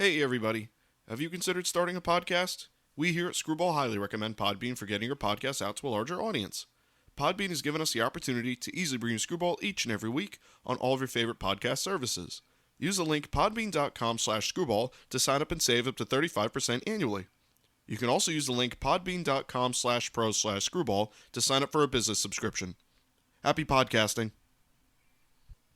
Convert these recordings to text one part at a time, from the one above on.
Hey everybody, have you considered starting a podcast? We here at Screwball highly recommend Podbean for getting your podcast out to a larger audience. Podbean has given us the opportunity to easily bring you Screwball each and every week on all of your favorite podcast services. Use the link podbean.com/screwball to sign up and save up to 35% annually. You can also use the link podbean.com/pro/screwball to sign up for a business subscription. Happy podcasting.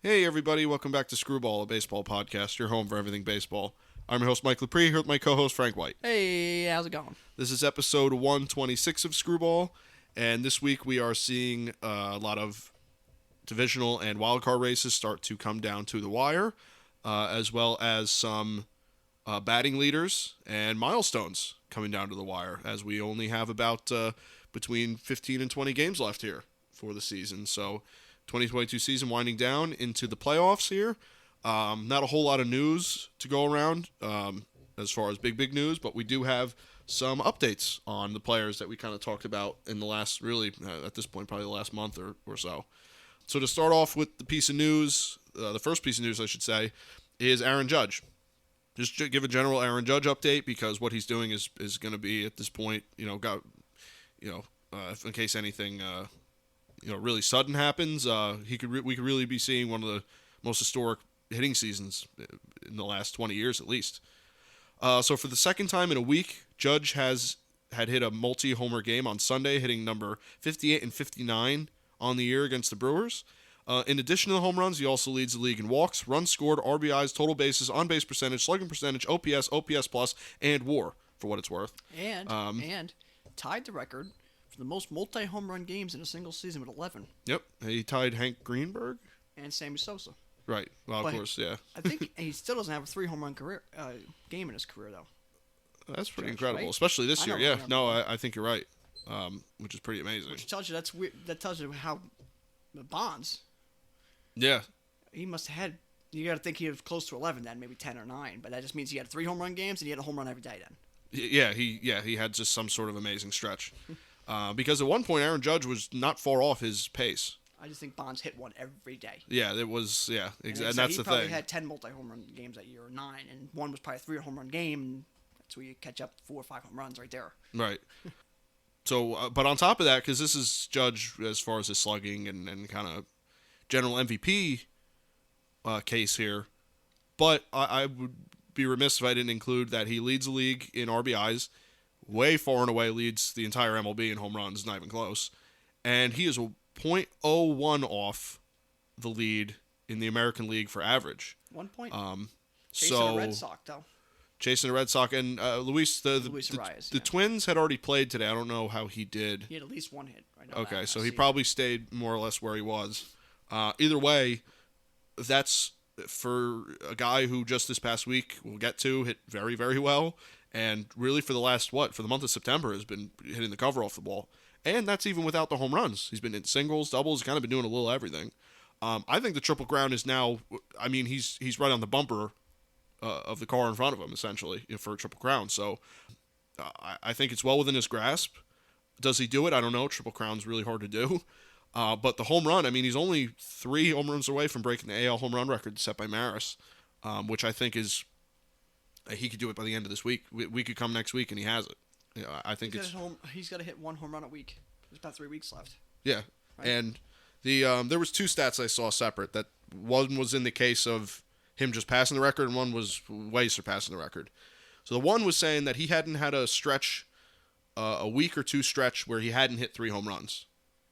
Hey everybody, welcome back to Screwball, a baseball podcast, your home for everything baseball. I'm your host, Mike Lepre, here with my co-host, Frank White. Hey, how's it going? This is episode 126 of Screwball, and this week we are seeing a lot of divisional and wildcard races start to come down to the wire, as well as some batting leaders and milestones coming down to the wire, as we only have about between 15 and 20 games left here for the season. So 2022 season winding down into the playoffs here. Not a whole lot of news to go around as far as big news, but we do have some updates on the players that we kind of talked about in the last, really, at this point, probably the last month or so. So to start off with the piece of news, the first piece of news, I should say, is Aaron Judge. Just to give a general Aaron Judge update, because what he's doing is going to be, at this point, in case anything, really sudden happens, we could really be seeing one of the most historic hitting seasons in the last 20 years at least. So for the second time in a week, Judge had hit a multi-homer game on Sunday, hitting number 58 and 59 on the year against the Brewers. In addition to the home runs, he also leads the league in walks, runs scored, RBIs, total bases, on-base percentage, slugging percentage, OPS, OPS plus, and WAR, for what it's worth. And tied the record for the most multi-home run games in a single season with 11. Yep, he tied Hank Greenberg. And Sammy Sosa. Right. Well, of course, yeah. I think he still doesn't have a 3 home run career game in his career, though. That's pretty Judge, incredible, right? especially this year. Yeah. No, remember. I think you're right, which is pretty amazing. Which tells you that's weird. That tells you how Bonds. Yeah. He must have had. You got to think he was close to 11 then, maybe 10 or 9. But that just means he had 3 home run games and he had a home run every day then. Yeah. He had just some sort of amazing stretch, because at one point Aaron Judge was not far off his pace. I just think Bonds hit one every day. Yeah, it was. Yeah, exactly. And so that's the thing. He probably had 10 multi-home run games that year, or 9, and one was probably a 3 home run game. And that's where you catch up 4 or 5 home runs right there. Right. So, but on top of that, because this is Judge as far as his slugging and kind of general MVP case here, but I would be remiss if I didn't include that he leads the league in RBIs, way far and away leads the entire MLB in home runs, not even close, and he is a .01 off the lead in the American League for average. 1 point. Chasing the Red Sox, though. Chasing the Red Sox, and Luis Arias, the Twins had already played today. I don't know how he did. He had at least 1 hit. Okay, so he probably stayed more or less where he was. Either way, that's for a guy who just this past week, we'll get to, hit very, very well, and really for the month of September has been hitting the cover off the ball. And that's even without the home runs. He's been in singles, doubles, kind of been doing a little everything. I think the Triple Crown is now, he's right on the bumper of the car in front of him, essentially, for a Triple Crown. So I think it's well within his grasp. Does he do it? I don't know. Triple Crown's really hard to do. But the home run, he's only 3 home runs away from breaking the AL home run record set by Maris, which I think is, he could do it by the end of this week. We could come next week and he has it. I think he's got to hit 1 home run a week. There's about 3 weeks left. Yeah, right? And there was 2 stats I saw separate. That one was in the case of him just passing the record, and one was way surpassing the record. So the one was saying that he hadn't had a stretch, a week or 2 stretch where he hadn't hit 3 home runs,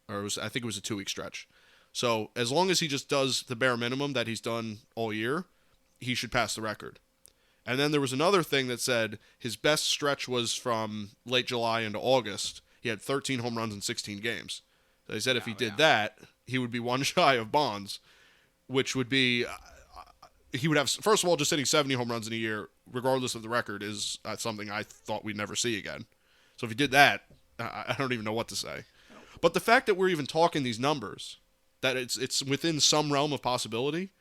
or I think it was a 2-week stretch. So as long as he just does the bare minimum that he's done all year, he should pass the record. And then there was another thing that said his best stretch was from late July into August. He had 13 home runs in 16 games. So he said if he did that, he would be 1 shy of Bonds, which would be, he would have, first of all, just hitting 70 home runs in a year, regardless of the record, is something I thought we'd never see again. So if he did that, I don't even know what to say. But the fact that we're even talking these numbers, that it's within some realm of possibility,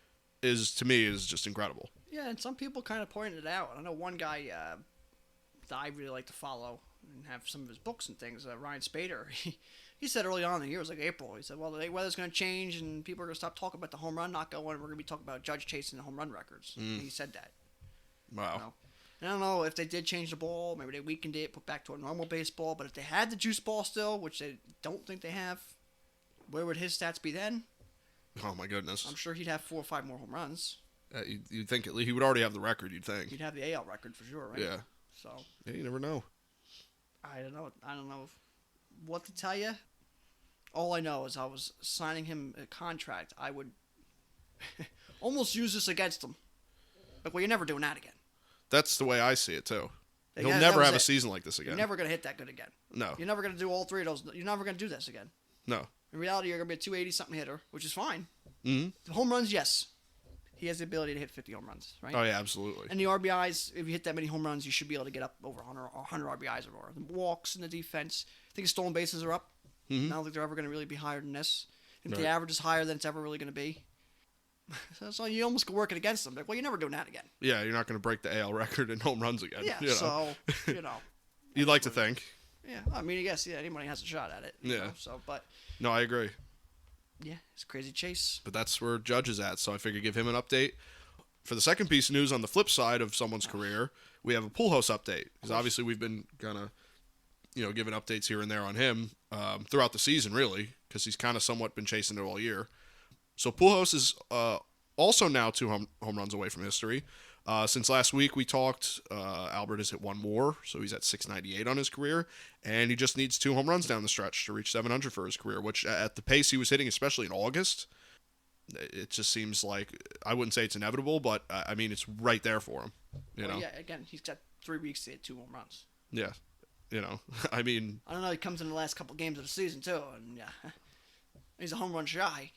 to me, is just incredible. Yeah, and some people kind of pointed it out. I know one guy that I really like to follow and have some of his books and things, Ryan Spader. He said early on in the year, it was like April, he said, well, the weather's going to change and people are going to stop talking about the home run not going, and we're going to be talking about Judge chasing the home run records. He said that. Wow. You know? And I don't know if they did change the ball, maybe they weakened it, put back to a normal baseball. But if they had the juice ball still, which they don't think they have, where would his stats be then? Oh my goodness! I'm sure he'd have 4 or 5 more home runs. You'd think at least he would already have the record. You'd think. He'd have the AL record for sure, right? Yeah. So. Yeah, you never know. I don't know. I don't know what to tell you. All I know is I was signing him a contract. I would almost use this against him. Like, well, you're never doing that again. That's the way I see it too. Like, He'll never have a season like this again. You're never gonna hit that good again. No. You're never gonna do all 3 of those. You're never gonna do this again. No. In reality, you're gonna be a 280 something hitter, which is fine. Mm-hmm. The home runs, yes. He has the ability to hit 50 home runs, right? Oh yeah, absolutely. And the RBIs, if you hit that many home runs, you should be able to get up over 100 RBIs or more. The walks and the defense. I think his stolen bases are up. Mm-hmm. I don't think they're ever going to really be higher than this. If Right. the average is higher than it's ever really going to be. So you almost go work it against them. Like, well, you're never doing that again. Yeah, you're not going to break the AL record in home runs again. Yeah, you know? so, you know. You'd like to think. Yeah, I mean, I guess, yeah, anybody has a shot at it. You know, so, but, No, I agree. yeah, it's a crazy chase. But that's where Judge is at, so I figured give him an update. For the second piece of news on the flip side of someone's career, we have a Pujols update. Because obviously we've been kind of, giving updates here and there on him throughout the season, really, because he's kind of somewhat been chasing it all year. So Pujols is also now 2 home runs away from history. Since last week we talked, Albert has hit 1 more, so he's at 698 on his career, and he just needs 2 home runs down the stretch to reach 700 for his career, which at the pace he was hitting, especially in August, it just seems like, I wouldn't say it's inevitable, but I mean, it's right there for him. You know? Yeah, again, he's got 3 weeks to hit 2 home runs. Yeah. I mean... I don't know, he comes in the last couple games of the season, too, and yeah, he's a home run shy.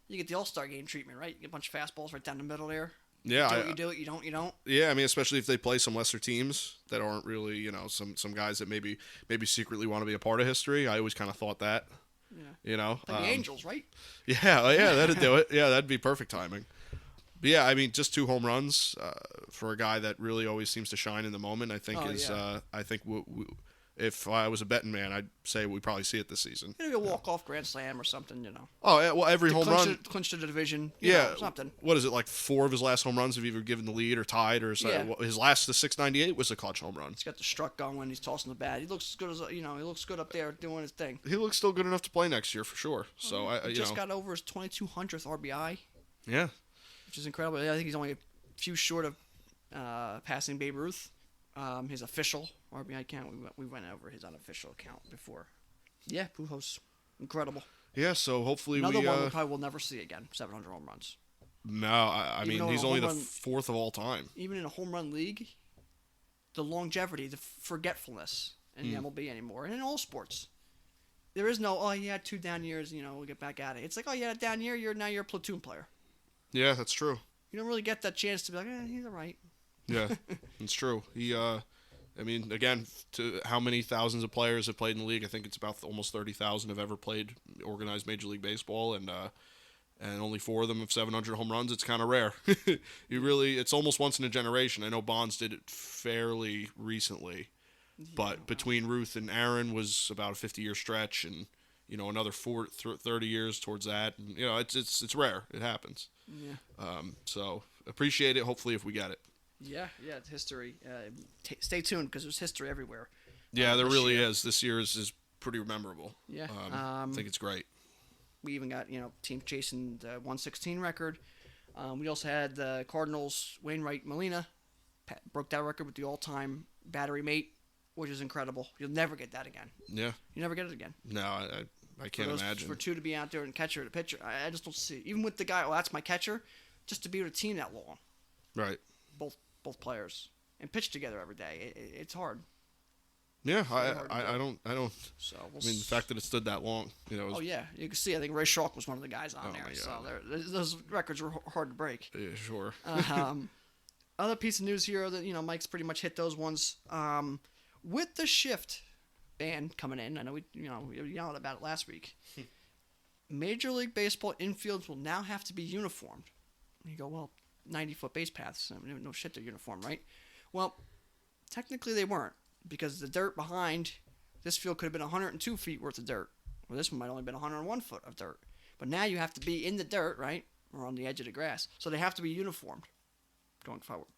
You get the All-Star game treatment, right? You get a bunch of fastballs right down the middle there. Yeah, You do it, you don't. Yeah, I mean, especially if they play some lesser teams that aren't really, some guys that maybe secretly want to be a part of history. I always kind of thought that. Yeah. Like the Angels, right? Yeah, that'd do it. Yeah, that'd be perfect timing. But yeah, I mean, just 2 home runs for a guy that really always seems to shine in the moment. I think I think if I was a betting man, I'd say we probably see it this season. Maybe a walk-off grand slam or something, Oh, yeah, well, every home run. Clinch the division. Something. What is it, like 4 of his last home runs have either given the lead or tied or something? Yeah. His last, the 698, was a clutch home run. He's got the strut going. He's tossing the bat. He looks good he looks good up there doing his thing. He looks still good enough to play next year for sure. So he just got over his 2200th RBI. Yeah. Which is incredible. I think he's only a few short of passing Babe Ruth. His official RBI count, we went over his unofficial count before. Yeah, Pujols, incredible. Yeah, so hopefully another one we probably will never see again. 700 home runs. No, I mean he's only the 4th of all time. Even in a home run league, the longevity, the forgetfulness in the MLB anymore, and in all sports, there is no you had 2 down years, we'll get back at it. It's like you had a down year, now you're a platoon player. Yeah, that's true. You don't really get that chance to be like, he's all right. Yeah, it's true. He, I mean, again, to how many thousands of players have played in the league? I think it's about almost 30,000 have ever played organized Major League Baseball, and only 4 of them have 700 home runs. It's kind of rare. It's almost once in a generation. I know Bonds did it fairly recently, but between Ruth and Aaron was about a 50-year stretch, and another 30 years towards that. And, it's rare. It happens. Yeah. So appreciate it. Hopefully, if we get it. Yeah, it's history. Stay tuned because there's history everywhere. Yeah, there really is. This year is pretty memorable. Yeah. I think it's great. We even got, team chasing the 116 record. We also had the Cardinals' Wainwright Molina broke that record with the all-time battery mate, which is incredible. You'll never get that again. Yeah. You never get it again. No, I can't imagine. For 2 to be out there and catcher to pitcher, I just don't see. Even with the guy, that's my catcher, just to be with a team that long. Right. Both players and pitch together every day. It's hard. Yeah, I don't. So I mean, the fact that it stood that long, yeah, you can see. I think Ray Schalk was one of the guys on there. So those records were hard to break. Yeah, sure. Other piece of news here that Mike's pretty much hit those ones. With the shift ban coming in, I know we yelled about it last week. Major League Baseball infields will now have to be uniformed. You go, well, 90-foot base paths. No shit, they're uniform, right? Well, technically they weren't, because the dirt behind this field could have been 102 feet worth of dirt. Well, this one might only have been 101 foot of dirt. But now you have to be in the dirt, right? Or on the edge of the grass. So they have to be uniformed going forward.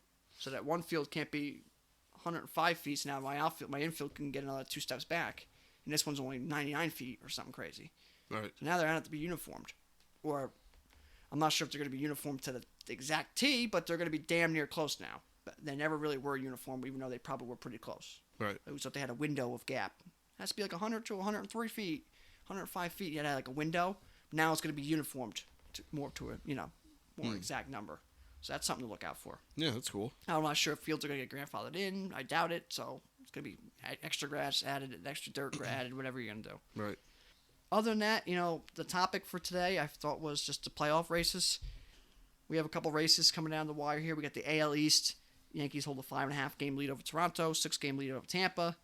So that one field can't be 105 feet. So now my infield can get another 2 steps back. And this one's only 99 feet or something crazy. Right. So now they're going to have to be uniformed. Or I'm not sure if they're going to be uniformed to the exact T, but they're going to be damn near close now. But they never really were uniform, even though they probably were pretty close. Right. It was like they had a window of gap. It has to be like 100 to 103 feet, 105 feet. You had like a window. Now it's going to be uniformed more to a more exact number. So that's something to look out for. Yeah, that's cool. I'm not sure if fields are going to get grandfathered in. I doubt it. So it's going to be extra grass added, extra dirt added, whatever you're going to do. Right. Other than that, the topic for today I thought was just the playoff races. We have a couple races coming down the wire here. We got the AL East. Yankees hold a 5.5 game lead over Toronto, 6 game lead over Tampa.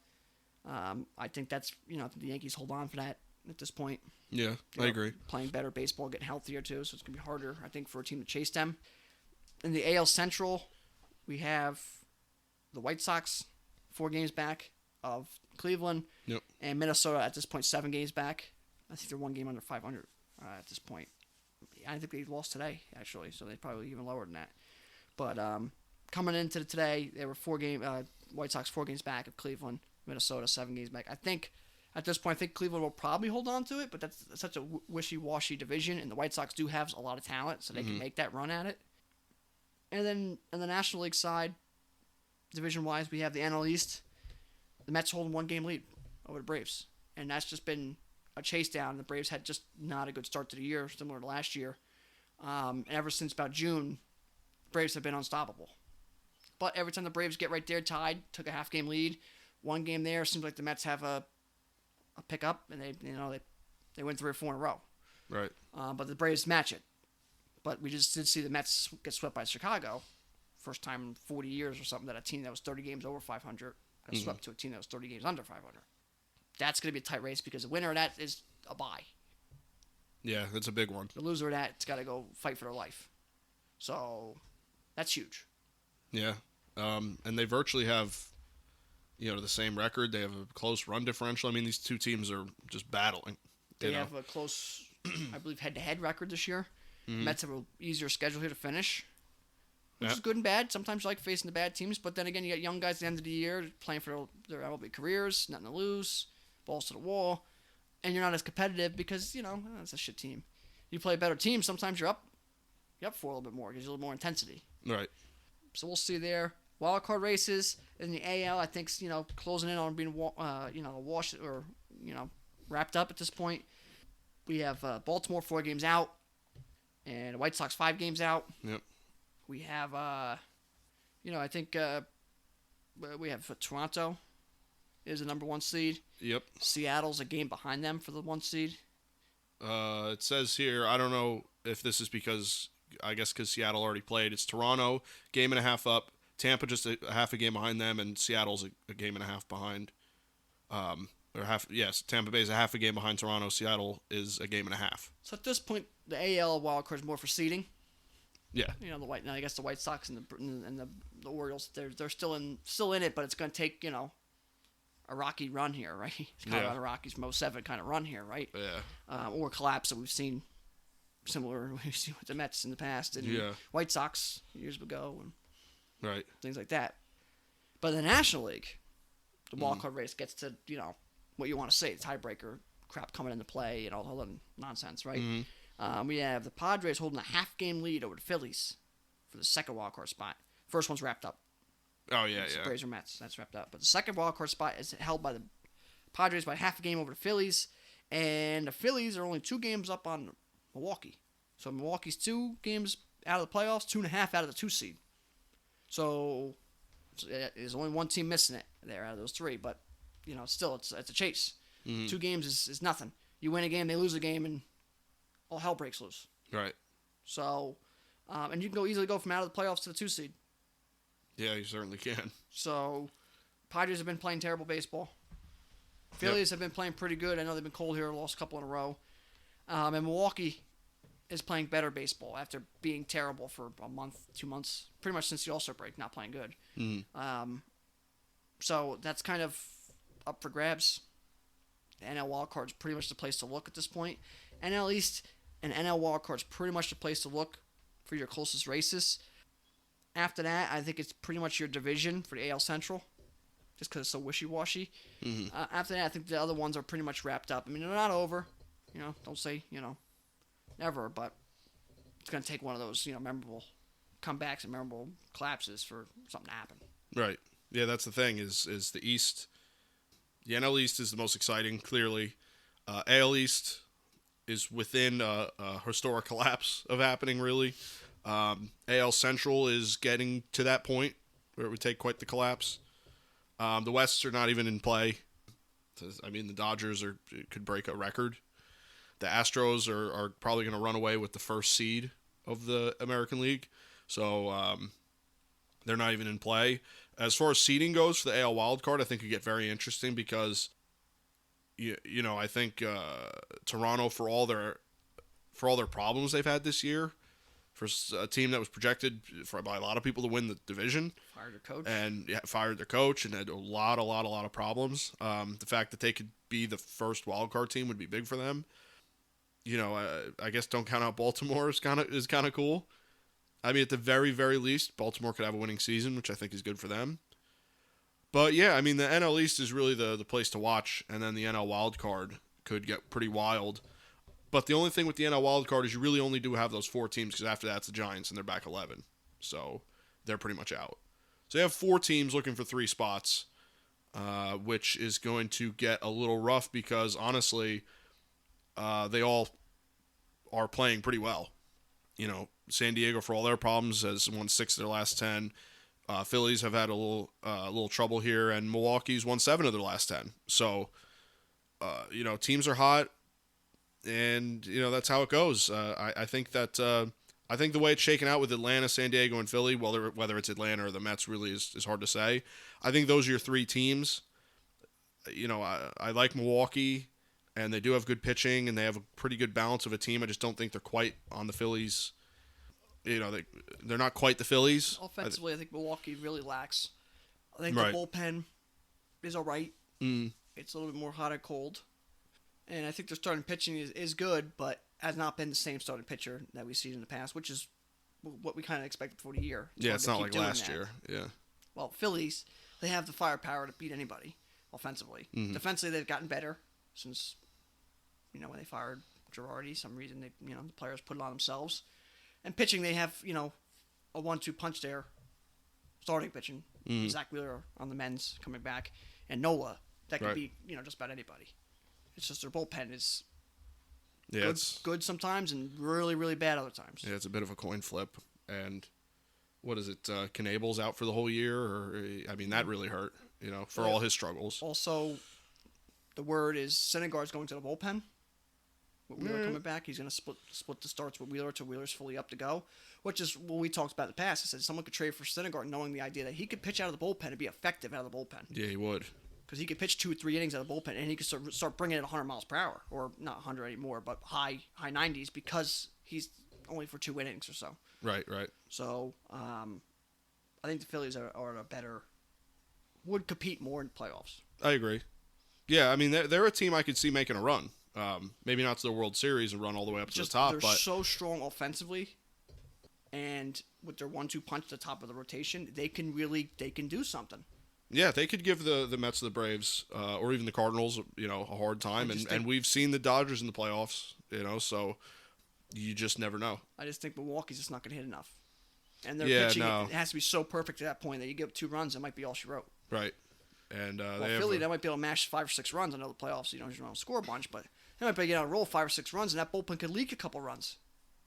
I think that's, the Yankees hold on for that at this point. Yeah, I agree. Playing better baseball, getting healthier too, so it's going to be harder, I think, for a team to chase them. In the AL Central, we have the White Sox, 4 games back of Cleveland. Yep. And Minnesota, at this point, 7 games back. I think they're 1 game under 500 at this point. I think they lost today, actually, so they're probably even lower than that. But coming into today, they were White Sox 4 games back of Cleveland, Minnesota 7 games back. I think at this point, Cleveland will probably hold on to it, but that's such a wishy-washy division, and the White Sox do have a lot of talent, so they can make that run at it. And then on the National League side, division-wise, we have the NL East. The Mets holding 1 game lead over the Braves, and that's just been a chase down. The Braves had just not a good start to the year, similar to last year. Ever since about June, Braves have been unstoppable. But every time the Braves get right there tied, took a half game lead, 1 game there, seems like the Mets have a pickup, and they win 3 or 4 in a row. Right. But the Braves match it. But we just did see the Mets get swept by Chicago. First time in 40 years or something that a team that was 30 games over 500 got swept to a team that was 30 games under 500. That's going to be a tight race because the winner of that is a bye. Yeah, that's a big one. The loser of that's got to go fight for their life. So that's huge. Yeah. And they virtually have, the same record. They have a close run differential. I mean, these 2 teams are just battling. They have a close, I believe, head-to-head record this year. Mets have an easier schedule here to finish, which is good and bad. Sometimes you like facing the bad teams, but then again, you got young guys at the end of the year playing for their MLB careers, nothing to lose, balls to the wall, and you're not as competitive because, it's a shit team. You play a better team, sometimes you're up for a little bit more because there's a little more intensity. Right. So we'll see there. Wild card races in the AL, I think, closing in on being, washed or, wrapped up at this point. We have Baltimore 4 games out, and the White Sox 5 games out. Yep. We have, I think we have Toronto is the number 1 seed. Yep. Seattle's a game behind them for the 1 seed. It says here, I don't know if this is because Seattle already played. It's Toronto, 1.5 games up. Tampa just a half a game behind them, and Seattle's a 1.5 games behind. Tampa Bay's a half a game behind Toronto. Seattle is 1.5 games. So at this point, the AL wildcard is more for seeding. Yeah. The White Sox and the Orioles, they're still in it, but it's going to take a rocky run here, right? It's kind of a Rockies from 07 kind of run here, right? Yeah. Or collapse that we've seen with the Mets in the past and White Sox years ago and right, things like that. But the National League, the wild card race gets to what you want to say, the tiebreaker crap coming into play and all that nonsense, right? We have the Padres holding a half game lead over the Phillies for the second wild card spot. First one's wrapped up. Oh yeah, it's Braves or Mets. That's wrapped up. But the second wild card spot is held by the Padres by half a game over the Phillies, and the Phillies are only 2 games up on Milwaukee. So Milwaukee's 2 games out of the playoffs, 2.5 out of the 2 seed. So there's only 1 team missing it there out of those 3, but still it's a chase. 2 games is nothing. You win a game, they lose a game, and all hell breaks loose. Right. So, and you can easily go from out of the playoffs to the 2 seed. Yeah, you certainly can. So, Padres have been playing terrible baseball. Phillies have been playing pretty good. I know they've been cold here, lost a couple in a row. And Milwaukee is playing better baseball after being terrible for a month, 2 months, pretty much since the All-Star break, not playing good. So that's kind of up for grabs. The NL wildcard's pretty much the place to look at this point. NL East and NL wildcard's pretty much the place to look for your closest races. After that, I think it's pretty much your division for the AL Central, just because it's so wishy-washy. Mm-hmm. After that, I think the other ones are pretty much wrapped up. I mean, they're not over. Don't say, never, but it's going to take one of those, memorable comebacks and memorable collapses for something to happen. Right. Yeah, that's the thing is the East. The NL East is the most exciting, clearly. AL East is within a historic collapse of happening, really. AL Central is getting to that point where it would take quite the collapse. The Wests are not even in play. I mean, the Dodgers could break a record. The Astros are probably going to run away with the first seed of the American League. So they're not even in play. As far as seeding goes for the AL wildcard, I think it get very interesting because, I think Toronto, for all their problems they've had this year, for a team that was projected by a lot of people to win the division, Fired their coach. And fired their coach and had a lot of problems. The fact that they could be the first wildcard team would be big for them. I guess don't count out Baltimore is kind of cool. I mean, at the very, very least, Baltimore could have a winning season, which I think is good for them. But yeah, I mean, the NL East is really the place to watch, and then the NL wild card could get pretty wild. But the only thing with the NL wild card is you really only do have those 4 teams, because after that it's the Giants, and they're back 11. So they're pretty much out. So you have 4 teams looking for 3 spots, which is going to get a little rough because, honestly, they all are playing pretty well. San Diego, for all their problems, has won 6 of their last 10. Phillies have had a little trouble here, and Milwaukee's won 7 of their last 10. So, teams are hot, and that's how it goes. I think that I think the way it's shaken out with Atlanta, San Diego, and Philly, whether it's Atlanta or the Mets, really is hard to say. I think those are your 3 teams. I like Milwaukee, and they do have good pitching, and they have a pretty good balance of a team. I just don't think they're quite on the Phillies. They're not quite the Phillies. Offensively, I think Milwaukee really lacks. I think Right. the bullpen is all right. Mm. It's a little bit more hot and cold. And I think their starting pitching is good, but has not been the same starting pitcher that we've seen in the past, which is what we kind of expected for the year. Yeah, it's not like last year. Yeah. Well, Phillies, they have the firepower to beat anybody offensively. Mm-hmm. Defensively, they've gotten better since, when they fired Girardi. Some reason the players put it on themselves. And pitching, they have, a 1-2 punch there. Starting pitching. Mm-hmm. Zach Wheeler on the men's coming back. And Nola, that could Right. beat, just about anybody. It's just their bullpen is Yeah, good sometimes and really, really bad other times. it's a bit of a coin flip. And what is it? Knable's out for the whole year? That really hurt, for all his struggles. Also, the word is Syndergaard's going to the bullpen. With Wheeler coming back, he's going to split the starts with Wheeler till Wheeler's fully up to go, which is what we talked about in the past. I said someone could trade for Syndergaard knowing the idea that he could pitch out of the bullpen and be effective out of the bullpen. Yeah, he would. Because he could pitch 2 or 3 innings out of the bullpen, and he could start bringing it 100 miles per hour, or not 100 anymore, but high 90s, because he's only for 2 innings or so. Right. So I think the Phillies would compete more in playoffs. I agree. Yeah, I mean, they're a team I could see making a run. Maybe not to the World Series and run all the way up to the top, they're but so strong offensively, and with their 1-2 punch at the top of the rotation, they can do something. yeah, they could give the Mets, the Braves, or even the Cardinals, a hard time, and we've seen the Dodgers in the playoffs, so you just never know. I just think Milwaukee's just not going to hit enough, and their pitching it has to be so perfect at that point that you give up 2 runs, it might be all she wrote. Right, and Philly, they might be able to mash 5 or 6 runs. I know the playoffs, you don't score a bunch, but they might be able to get on a roll 5 or 6 runs, and that bullpen could leak a couple runs.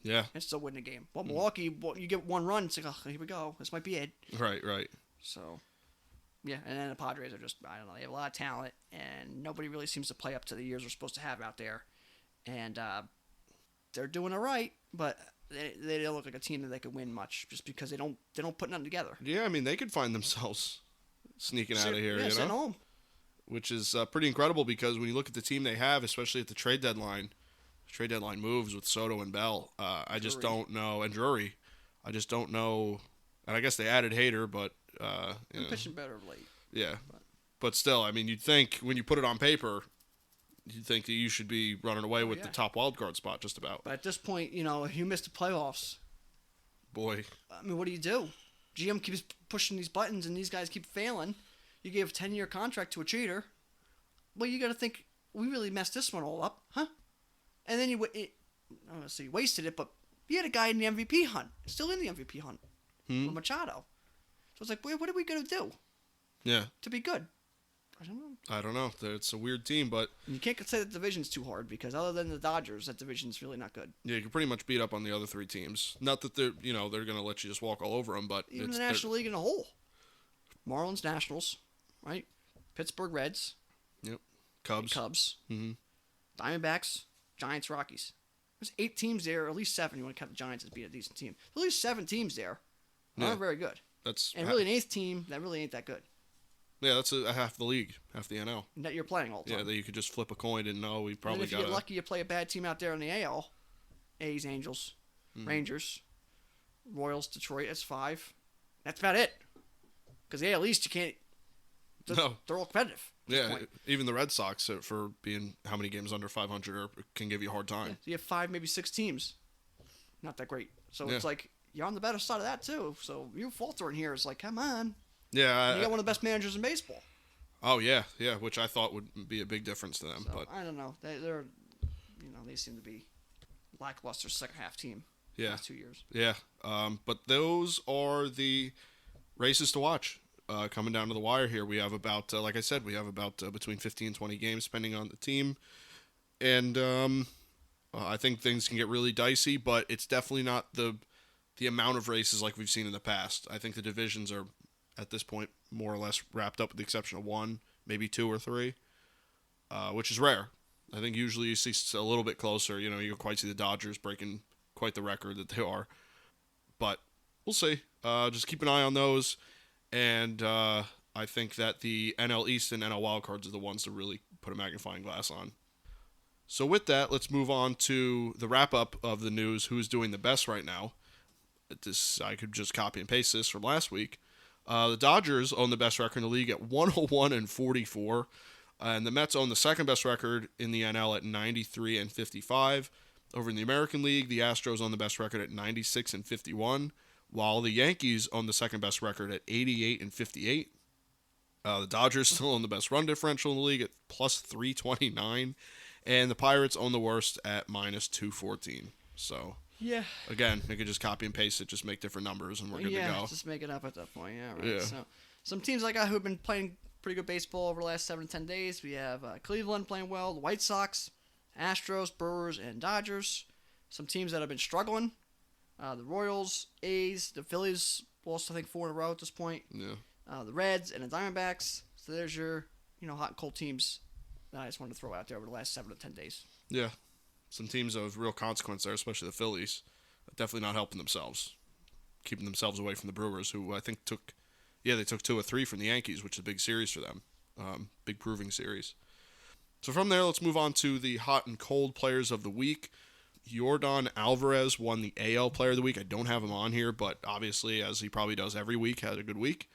Yeah, And still win the game. Well, Milwaukee, you get 1 run, it's like, oh, here we go. This might be it. right. So, yeah, and then the Padres are just, I don't know, they have a lot of talent, and nobody really seems to play up to the years they're supposed to have out there. And they're doing all right, but they don't look like a team that they could win much, just because they don't put nothing together. Yeah, I mean, they could find themselves sneaking out of here, Yeah, sitting home. Which is pretty incredible because when you look at the team they have, especially at the trade deadline moves with Soto and Bell, I just don't know, and Drury, I just don't know, and I guess they added Hader, but They're pitching better of late. Yeah, but still, I mean, you'd think when you put it on paper, you'd think that you should be running away with the top wild card spot just about. But at this point, if you miss the playoffs, Boy, I mean, what do you do? GM keeps pushing these buttons and these guys keep failing. You gave a 10-year contract to a cheater. Well, you got to think, we really messed this one all up, huh? And then I don't say wasted it, but you had a guy in the MVP hunt, still in the MVP hunt, with Machado. So it's like, what are we going to do? Yeah. To be good? I don't know. It's a weird team, but you can't say the division's too hard because other than the Dodgers, that division's really not good. Yeah, you can pretty much beat up on the other three teams. Not that they're going to let you just walk all over them, but even the National League in a whole. Marlins, Nationals, right? Pittsburgh Reds. Yep. Cubs. Mm-hmm. Diamondbacks, Giants, Rockies. There's 8 teams there, or at least 7. You want to count the Giants as being a decent team. There's at least 7 teams there. Not very good. And really an 8th team that really ain't that good. Yeah, that's half the league, half the NL. That you're playing all the time. Yeah, that you could just flip a coin and know we probably got. If you get lucky, you play a bad team out there in the AL. A's, Angels, Rangers, Royals, Detroit. That's 5. That's about it. Because the AL East, you can't. No. They're all competitive. Yeah, even the Red Sox, for being how many games under 500, can give you a hard time. Yeah, so you have 5, maybe 6 teams. Not that great. So it's like you're on the better side of that too. So you faltering here is like, come on. Yeah, you got one of the best managers in baseball. Oh yeah, which I thought would be a big difference to them. So, but I don't know. They're, they seem to be lackluster second half team. Yeah, the last 2 years. Yeah, but those are the races to watch. Coming down to the wire here, we have about, like I said, between 15 and 20 games, depending on the team, and I think things can get really dicey. But it's definitely not the amount of races like we've seen in the past. I think the divisions are, at this point, more or less wrapped up with the exception of 1, maybe 2 or 3, which is rare. I think usually you see a little bit closer. You don't quite see the Dodgers breaking quite the record that they are. But we'll see. Just keep an eye on those. And I think that the NL East and NL wildcards are the ones to really put a magnifying glass on. So with that, let's move on to the wrap-up of the news. Who's doing the best right now? I could just copy and paste this from last week. The Dodgers own the best record in the league at 101-44, and the Mets own the second best record in the NL at 93-55. Over in the American League, the Astros own the best record at 96-51, while the Yankees own the second best record at 88-58. The Dodgers still own the best run differential in the league at plus 329, and the Pirates own the worst at minus 214. So. Yeah. Again, they could just copy and paste it, just make different numbers, and we're good to go. Yeah, just make it up at that point. Yeah, right. Yeah. So, some teams like who have been playing pretty good baseball over the last 7 to 10 days. We have Cleveland playing well, the White Sox, Astros, Brewers, and Dodgers. Some teams that have been struggling. The Royals, A's, the Phillies lost, I think, 4 in a row at this point. Yeah. The Reds and the Diamondbacks. So there's your, hot and cold teams that I just wanted to throw out there over the last 7 to 10 days. Yeah. Some teams of real consequence there, especially the Phillies. Definitely not helping themselves. Keeping themselves away from the Brewers, who I think took 2 or 3 from the Yankees, which is a big series for them. Big proving series. So from there, let's move on to the hot and cold players of the week. Yordan Alvarez won the AL Player of the Week. I don't have him on here, but obviously, as he probably does every week, had a good week.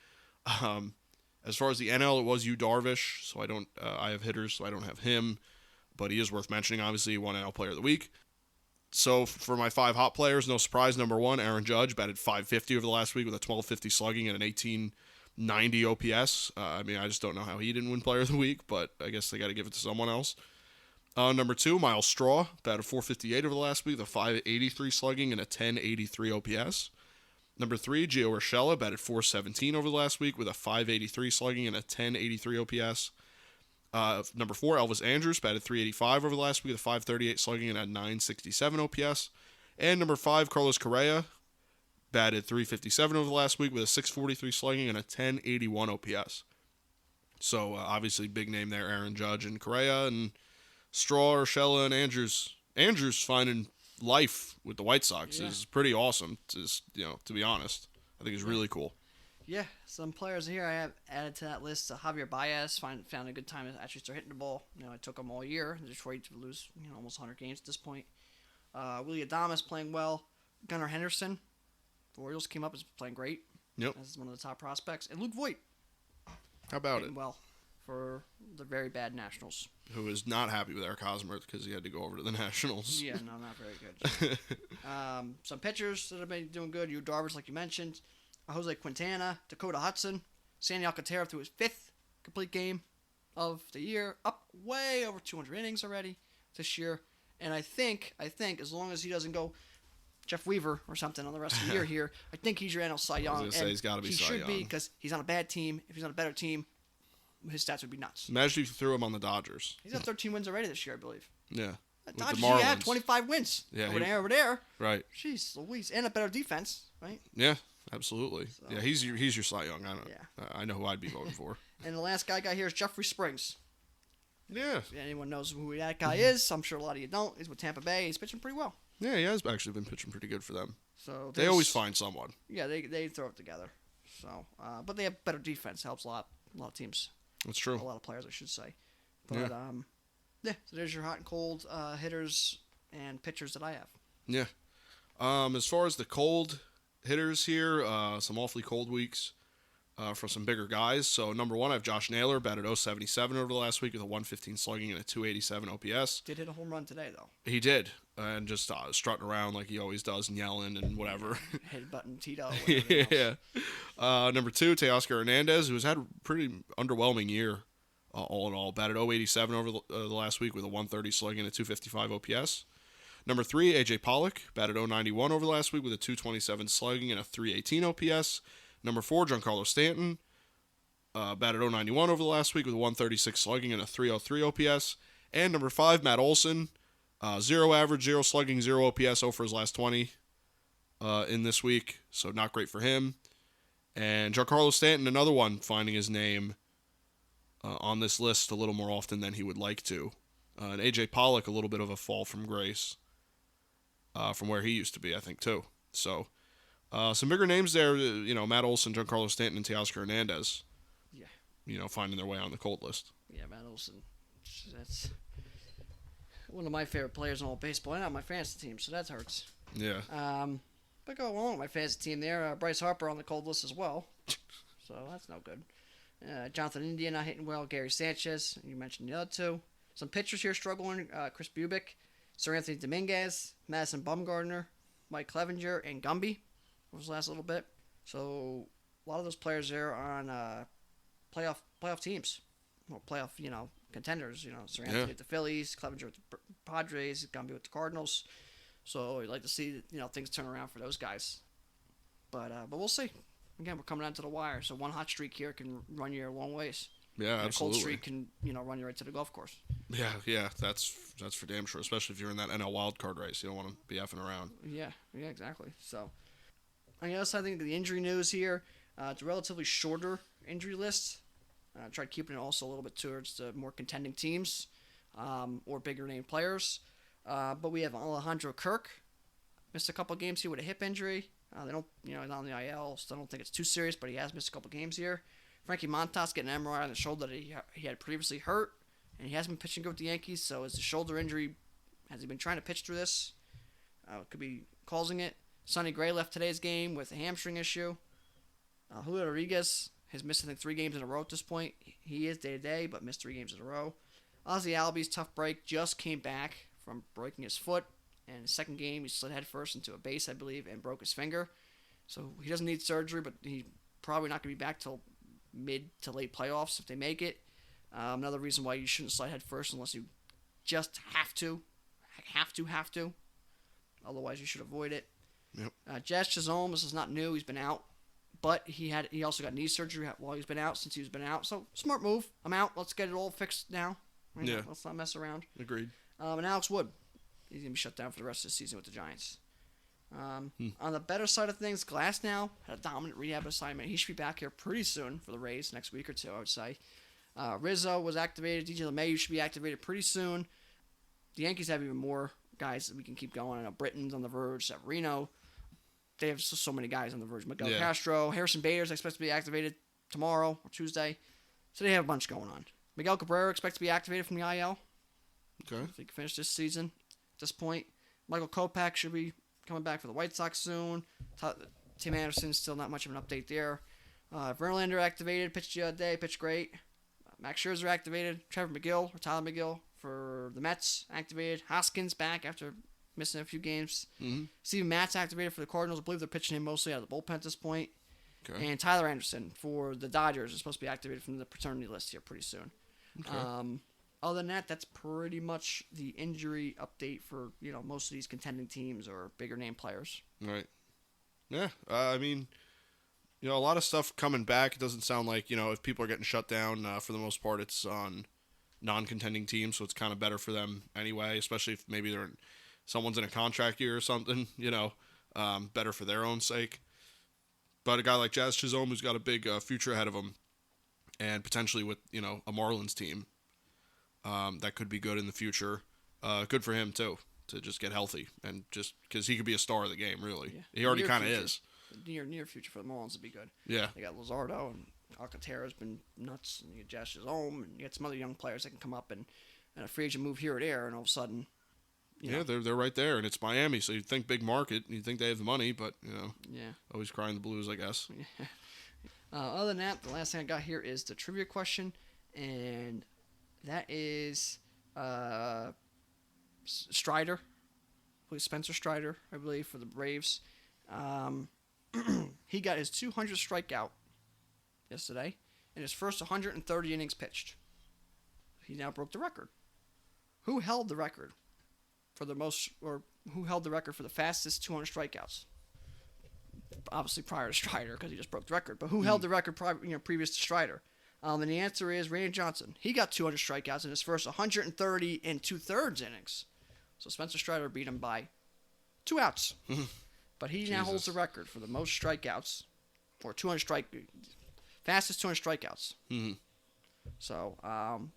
As far as the NL, it was Yu Darvish, so I have hitters, so I don't have him, but he is worth mentioning. Obviously, he won NL Player of the Week. So for my 5 hot players, no surprise, number 1, Aaron Judge, batted .550 over the last week with a 1250 slugging and an 1890 OPS. I just don't know how he didn't win Player of the Week, but I guess they got to give it to someone else. Number 2, Miles Straw, batted .458 over the last week with a 583 slugging and a 1083 OPS. Number 3, Gio Urshela, batted .417 over the last week with a 583 slugging and a 1083 OPS. Number 4, Elvis Andrus, batted .385 over the last week with a 538 slugging and a 967 OPS. And number 5, Carlos Correa, batted .357 over the last week with a 643 slugging and a 1081 OPS. So obviously big name there, Aaron Judge and Correa, and Straw, Urshela, and Andrus. Andrus finding life with the White Sox is pretty awesome. To be honest, I think it's really cool. Yeah, some players here I have added to that list. Javier Baez found a good time to actually start hitting the ball. I took him all year. Detroit to lose almost 100 games at this point. Willie Adames playing well. Gunnar Henderson, the Orioles came up as playing great. Yep, as one of the top prospects. And Luke Voit. How about it? Well, for the very bad Nationals. Who is not happy with Eric Hosmer because he had to go over to the Nationals. Yeah, no, not very good. Some pitchers that have been doing good. Yu Darvish, like you mentioned. Jose Quintana, Dakota Hudson, Sandy Alcantara threw his 5th complete game of the year, up way over 200 innings already this year. And I think as long as he doesn't go Jeff Weaver or something on the rest of the year here, I think he's your NL Cy Young. I was going to say he's got to be Cy Young. He should be, because he's on a bad team. If he's on a better team, his stats would be nuts. Imagine if you threw him on the Dodgers. He's got 13 wins already this year, I believe. Yeah. Dodgers, yeah, 25 wins. Yeah, over there. Right. Jeez Louise. And a better defense, right? Yeah, absolutely. So, yeah, he's your Cy Young. Yeah. I know who I'd be voting for. And the last guy I got here is Jeffrey Springs. Yeah. If anyone knows who that guy is, I'm sure a lot of you don't. He's with Tampa Bay. He's pitching pretty well. Yeah, he has actually been pitching pretty good for them. So they always find someone. Yeah, they throw it together. So, but they have better defense. Helps a lot of teams. That's true. A lot of players, I should say. But yeah. So there's your hot and cold hitters and pitchers that I have. Yeah. As far as the cold hitters here, some awfully cold weeks for some bigger guys. So number 1, I have Josh Naylor, batted .077 over the last week with a 115 slugging and a 287 OPS. Did hit a home run today, though. He did, and just strutting around like he always does and yelling and whatever. Headbutting Tito. Yeah. Number 2, Teoscar Hernandez, who has had a pretty underwhelming year all in all. Batted .087 over the last week with a 130 slugging and a 255 OPS. Number 3, AJ Pollock, batted .091 over the last week with a 227 slugging and a 318 OPS. Number 4, Giancarlo Stanton, batted .091 over the last week with a 136 slugging and a 303 OPS. And number 5, Matt Olson, 0 average, 0 slugging, 0 OPS, 0 for his last 20 in this week, so not great for him. And Giancarlo Stanton, another one, finding his name on this list a little more often than he would like to. And AJ Pollock, a little bit of a fall from grace from where he used to be, I think, too. So, some bigger names there, Matt Olson, Giancarlo Stanton, and Teoscar Hernandez. Yeah. Finding their way on the cold list. Yeah, Matt Olson. That's one of my favorite players in all baseball, and on my fantasy team, so that hurts. Yeah. But go along with my fantasy team there. Bryce Harper on the cold list as well. So that's no good. Jonathan India not hitting well. Gary Sanchez, you mentioned the other two. Some pitchers here struggling. Chris Bubick, Sir Anthony Dominguez, Madison Bumgarner, Mike Clevenger, and Gumby was the last little bit. So a lot of those players there are on playoff teams. Well, playoff, contenders. Sir Anthony with the Phillies, Clevenger with the Padres, Gumby with the Cardinals. So you'd like to see, things turn around for those guys. But we'll see. Again, we're coming down to the wire, so one hot streak here can run you a long ways. Yeah, and absolutely. A cold streak can, run you right to the golf course. Yeah, that's for damn sure, especially if you're in that NL wildcard race. You don't want to be effing around. Yeah, exactly. So, I guess I think the injury news here, it's a relatively shorter injury list. Tried keeping it also a little bit towards the more contending teams or bigger name players. But we have Alejandro Kirk. Missed a couple games here with a hip injury. They don't, he's not on the IL, so I don't think it's too serious, but he has missed a couple games here. Frankie Montas getting an MRI on the shoulder that he had previously hurt, and he hasn't been pitching good with the Yankees, so is the shoulder injury, has he been trying to pitch through this? Could be causing it. Sonny Gray left today's game with a hamstring issue. Julio Rodriguez has missed, I think, 3 games in a row at this point. He is day-to-day, but missed 3 games in a row. Ozzie Albies, tough break, just came back from breaking his foot. And his second game, he slid headfirst into a base, I believe, and broke his finger. So he doesn't need surgery, but he's probably not going to be back till mid to late playoffs if they make it. Another reason why you shouldn't slide headfirst unless you just have to. Otherwise, you should avoid it. Yep. Jazz Chisholm, this is not new. He's been out. But he also got knee surgery while he's been out, since he's been out. So, smart move. I'm out. Let's get it all fixed now. Yeah. Let's not mess around. Agreed. And Alex Wood. He's going to be shut down for the rest of the season with the Giants. On the better side of things, Glasnow had a dominant rehab assignment. He should be back here pretty soon for the Rays, next week or two, I would say. Rizzo was activated. DJ LeMahieu should be activated pretty soon. The Yankees have even more guys that we can keep going. I know Britton's on the verge. Severino. They have so many guys on the verge. Miguel Castro. Harrison Bader's expected to be activated tomorrow or Tuesday. So they have a bunch going on. Miguel Cabrera expected to be activated from the IL. Okay. If he can finish this season. At this point, Michael Kopech should be coming back for the White Sox soon. Tim Anderson, still not much of an update there. Verlander activated, pitched the other day, pitched great. Max Scherzer activated. Trevor McGill, or Tyler McGill, for the Mets activated. Hoskins back after missing a few games. Mm-hmm. Steven Matz activated for the Cardinals. I believe they're pitching him mostly out of the bullpen at this point. Okay. And Tyler Anderson for the Dodgers is supposed to be activated from the paternity list here pretty soon. Okay. Other than that, that's pretty much the injury update for most of these contending teams or bigger name players. Right. Yeah. I mean, a lot of stuff coming back. It doesn't sound like if people are getting shut down, for the most part, it's on non-contending teams, so it's kind of better for them anyway. Especially if maybe someone's in a contract year or something. Better for their own sake. But a guy like Jazz Chisholm, who's got a big future ahead of him, and potentially with a Marlins team, that could be good in the future. Good for him too to just get healthy and just because he could be a star of the game. Really, Yeah. he already kind of is. Near future for the Marlins would be good. Yeah, they got Luzardo and Alcantara's been nuts. And you get Jazz Chisholm and you get some other young players that can come up and a free agent move here or there, and all of a sudden. They're right there, and it's Miami, so you'd think big market, and you'd think they have the money, but always crying the blues, I guess. Other than that, the last thing I got here is the trivia question, and that is Strider, Spencer Strider, I believe, for the Braves. He got his 200th strikeout yesterday in his first 130 innings pitched. He now broke the record. Who held the record? Who held the record for the fastest 200 strikeouts? Obviously prior to Strider because he just broke the record. But who held the record previous to Strider? And the answer is Randy Johnson. He got 200 strikeouts in his first 130 and 2/3 innings. So Spencer Strider beat him by 2 outs. But he now holds the record for the most strikeouts, or fastest 200 strikeouts. Mm-hmm. So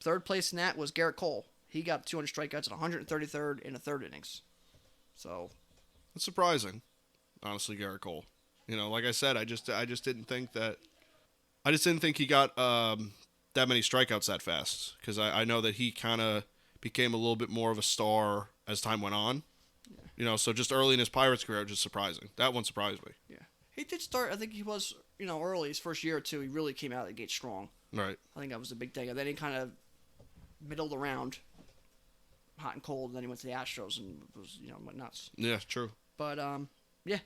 third place in that was Garrett Cole. He got 200 strikeouts at 133rd in a third innings. So it's surprising, honestly, Garrett Cole. Like I said, I just didn't think that. I just didn't think he got that many strikeouts that fast because I know that he kind of became a little bit more of a star as time went on. Yeah. So just early in his Pirates career, just surprising. That one surprised me. Yeah, he did start. I think he was early his first year or two. He really came out of the gate strong. Right. I think that was the big thing. And then he kind of middled around. Hot and cold, and then he went to the Astros and was, went nuts. Yeah, true. But,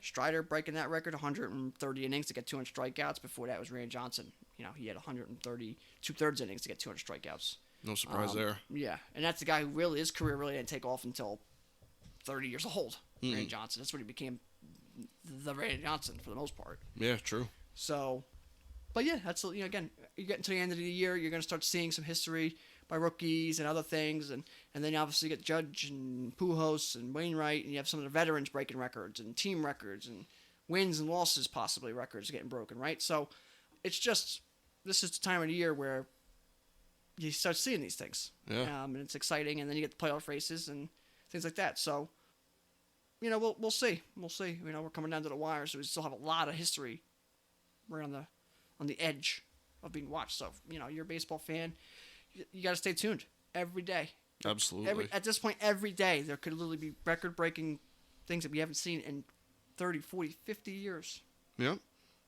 Strider breaking that record, 130 innings to get 200 strikeouts. Before that was Randy Johnson. He had 130, 2/3 innings to get 200 strikeouts. No surprise there. Yeah, and that's the guy who his career really didn't take off until 30 years old, Randy Johnson. That's when he became the Randy Johnson for the most part. Yeah, true. So, but yeah, that's, again, you get into the end of the year, you're going to start seeing some history by rookies and other things, and then obviously you get Judge and Pujols and Wainwright, and you have some of the veterans breaking records and team records and wins and losses possibly records getting broken, right? So it's just, this is the time of the year where you start seeing these things. Yeah. And it's exciting, and then you get the playoff races and things like that. So, we'll see. We'll see. We're coming down to the wire, so we still have a lot of history right on the edge of being watched. So, you're a baseball fan, you got to stay tuned every day. Absolutely. At this point, every day, there could literally be record-breaking things that we haven't seen in 30, 40, 50 years. Yep.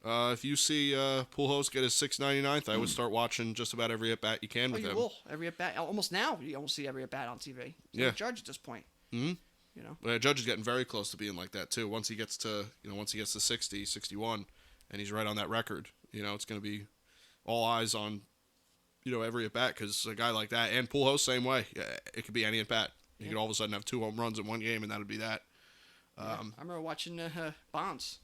If you see Pujols get his 699th, I would start watching just about every at-bat you can with him. You will. Every at-bat. Almost now, you almost see every at-bat on TV. Yeah. Judge at this point. Mm-hmm. Judge is getting very close to being like that, too. Once he gets to 60, 61, and he's right on that record, it's going to be all eyes on every at-bat, because a guy like that, and Pujols, same way. It could be any at-bat. You could all of a sudden have 2 home runs in one game, and that would be that. I remember watching Bonds.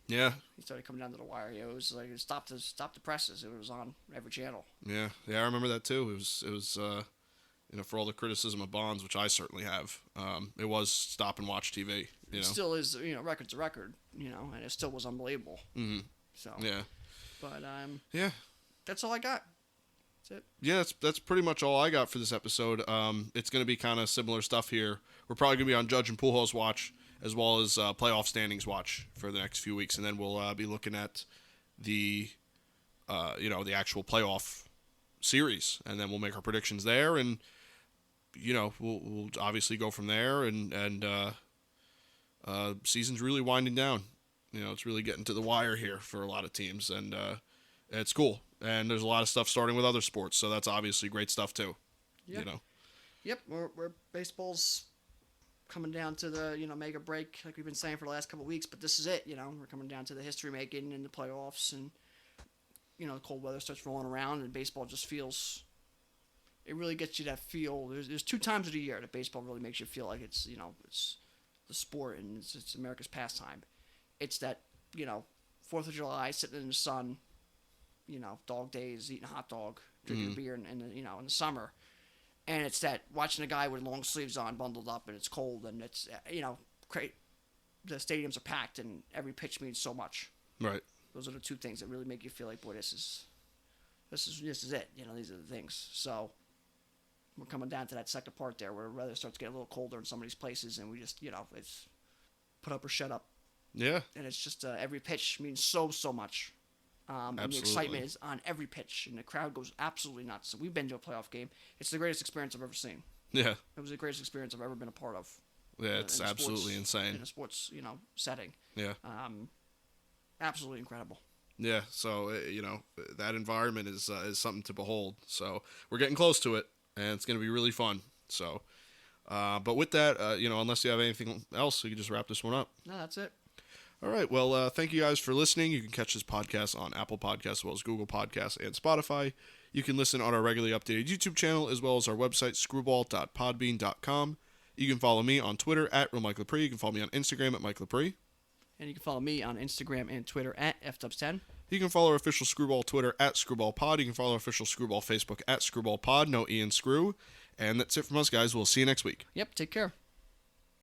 Yeah. He started coming down to the wire. It was like, stop the presses. It was on every channel. Yeah, I remember that, too. It was for all the criticism of Bonds, which I certainly have, it was stop and watch TV. It still is, record's a record, and it still was unbelievable. Mm-hmm. So. Yeah. But, yeah. That's all I got. That's it. Yeah, that's pretty much all I got for this episode. It's going to be kind of similar stuff here. We're probably going to be on Judge and Pujols watch, as well as playoff standings watch for the next few weeks, and then we'll be looking at the actual playoff series, and then we'll make our predictions there, and we'll obviously go from there, and season's really winding down. It's really getting to the wire here for a lot of teams, and it's cool. And there's a lot of stuff starting with other sports, so that's obviously great stuff too. Yeah. Yep, we're baseball's coming down to the, make or break, like we've been saying for the last couple of weeks, but this is it, we're coming down to the history making in the playoffs, and, the cold weather starts rolling around, and baseball just feels, it really gets you that feel. There's 2 times of the year that baseball really makes you feel like it's, it's the sport, and it's America's pastime. It's that, 4th of July, sitting in the sun, dog days, eating a hot dog, drinking a beer in the summer. And it's that watching a guy with long sleeves on, bundled up, and it's cold, and it's, great. The stadiums are packed, and every pitch means so much. Right. Those are the 2 things that really make you feel like, boy, this is it. These are the things. So we're coming down to that second part there, where the weather starts getting a little colder in some of these places, and we just, it's put up or shut up. Yeah. And it's just every pitch means so much. And the excitement is on every pitch, and the crowd goes absolutely nuts. So we've been to a playoff game. It's the greatest experience I've ever seen. Yeah. It was the greatest experience I've ever been a part of. Yeah, it's absolutely insane. In a sports, setting. Yeah. Absolutely incredible. Yeah, so, that environment is something to behold. So we're getting close to it, and it's going to be really fun. So, but with that, unless you have anything else, we can just wrap this one up. No, that's it. All right. Well, thank you guys for listening. You can catch this podcast on Apple Podcasts as well as Google Podcasts and Spotify. You can listen on our regularly updated YouTube channel as well as our website, screwball.podbean.com. You can follow me on Twitter at @RealMikeLepre. You can follow me on Instagram at Mike Lepre. And you can follow me on Instagram and Twitter at FDubs10. You can follow our official Screwball Twitter at ScrewballPod. You can follow our official Screwball Facebook at ScrewballPod. No E in Screw. And that's it from us, guys. We'll see you next week. Yep. Take care.